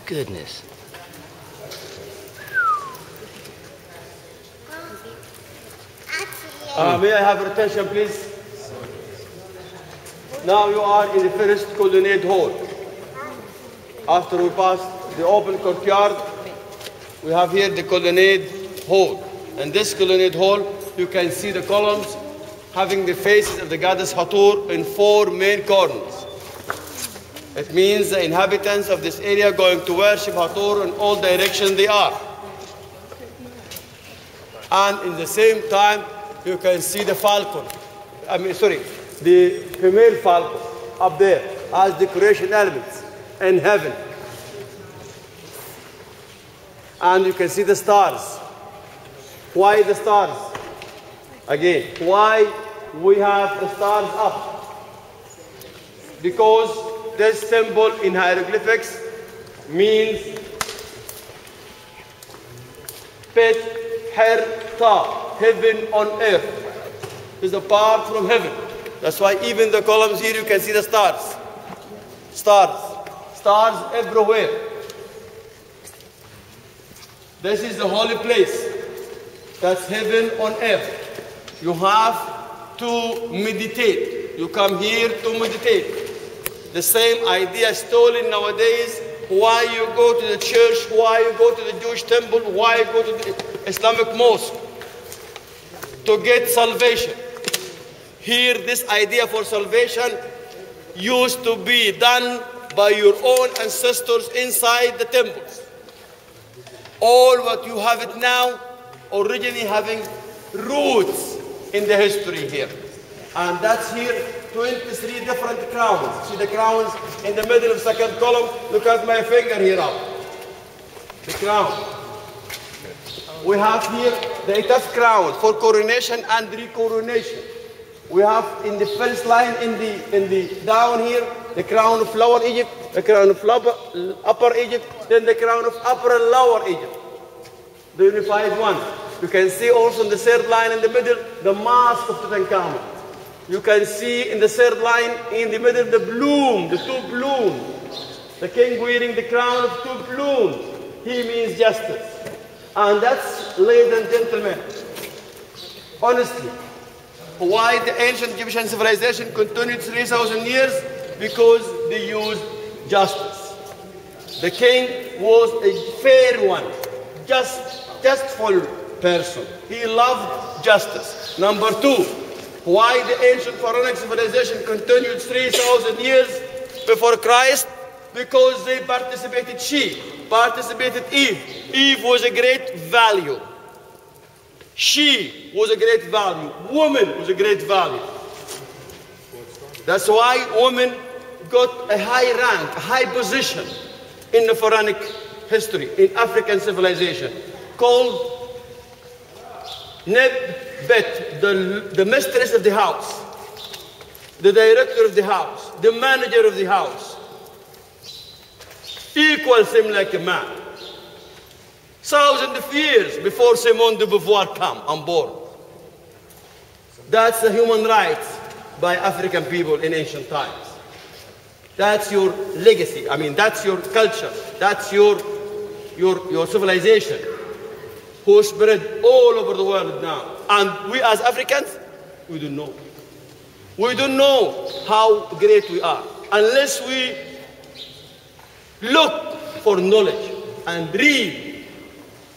goodness. May I have your attention, please? Now you are in the first colonnade hall. After we pass the open courtyard, we have here the colonnade hall. In this colonnade hall, you can see the columns having the faces of the goddess Hathor in 4 main corners. It means the inhabitants of this area going to worship Hathor in all directions they are. And in the same time, you can see the falcon. The female falcon up there as decoration elements in heaven. And you can see the stars. Why the stars? Again, why we have the stars up? Because this symbol in hieroglyphics means Pet Her Ta, heaven on earth. It is a part from heaven. That's why even the columns here you can see the stars. Stars. Stars everywhere. This is the holy place. That's heaven on earth. You have to meditate. You come here to meditate. The same idea stolen nowadays. Why you go to the church, why you go to the Jewish temple, why you go to the Islamic mosque? To get salvation. Here, this idea for salvation used to be done by your own ancestors inside the temples. All what you have it now, originally having roots in the history here. And that's here, 23 different crowns. See the crowns in the middle of second column? Look at my finger here up. The crown. We have here the 8th crown for coronation and recoronation. We have in the first line, in the down here, the crown of Lower Egypt, the crown of Upper Egypt, then the crown of Upper and Lower Egypt. The unified one. You can see also in the third line in the middle, the mask of Tutankhamun. You can see in the third line in the middle, the bloom, the 2 blooms. The king wearing the crown of 2 blooms. He means justice. And that's, ladies and gentlemen, honestly, why the ancient Egyptian civilization continued 3,000 years? Because they used justice. The king was a fair one, justful person. He loved justice. Number 2, why the ancient pharaonic civilization continued 3,000 years before Christ? Because they participated, Eve. Eve was a great value. She was a great value. Woman was a great value. That's why women got a high rank, a high position in the pharaonic history, in African civilization, called Neb-Bet, the mistress of the house, the director of the house, the manager of the house. Equals him like a man. Thousands of years before Simone de Beauvoir came on board. That's the human rights by African people in ancient times. That's your legacy. I mean, that's your culture. That's your civilization, who spread all over the world now. And we as Africans, we don't know. We don't know how great we are unless we look for knowledge and read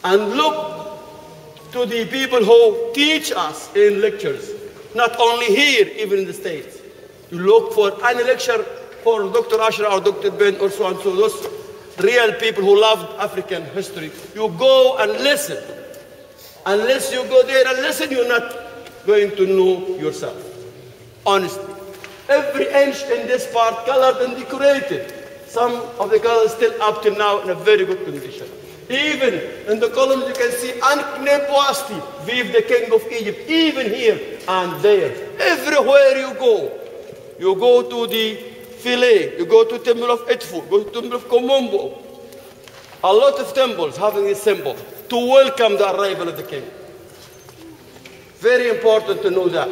and look to the people who teach us in lectures, not only here, even in the States. You look for any lecture for Dr. Ashra or Dr. Ben or so and so, those real people who loved African history. You go and listen. Unless you go there and listen, you're not going to know yourself. Honestly. Every inch in this part colored and decorated. Some of the colors still up till now in a very good condition. Even in the columns you can see Ankh-Nebwasti, vive the king of Egypt, even here and there. Everywhere you go to the Philae, you go to Temple of Edfu, go to Temple of Komombo. A lot of temples having this symbol to welcome the arrival of the king. Very important to know that.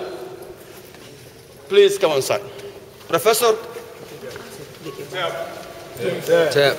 Please come on side. Professor? Tap.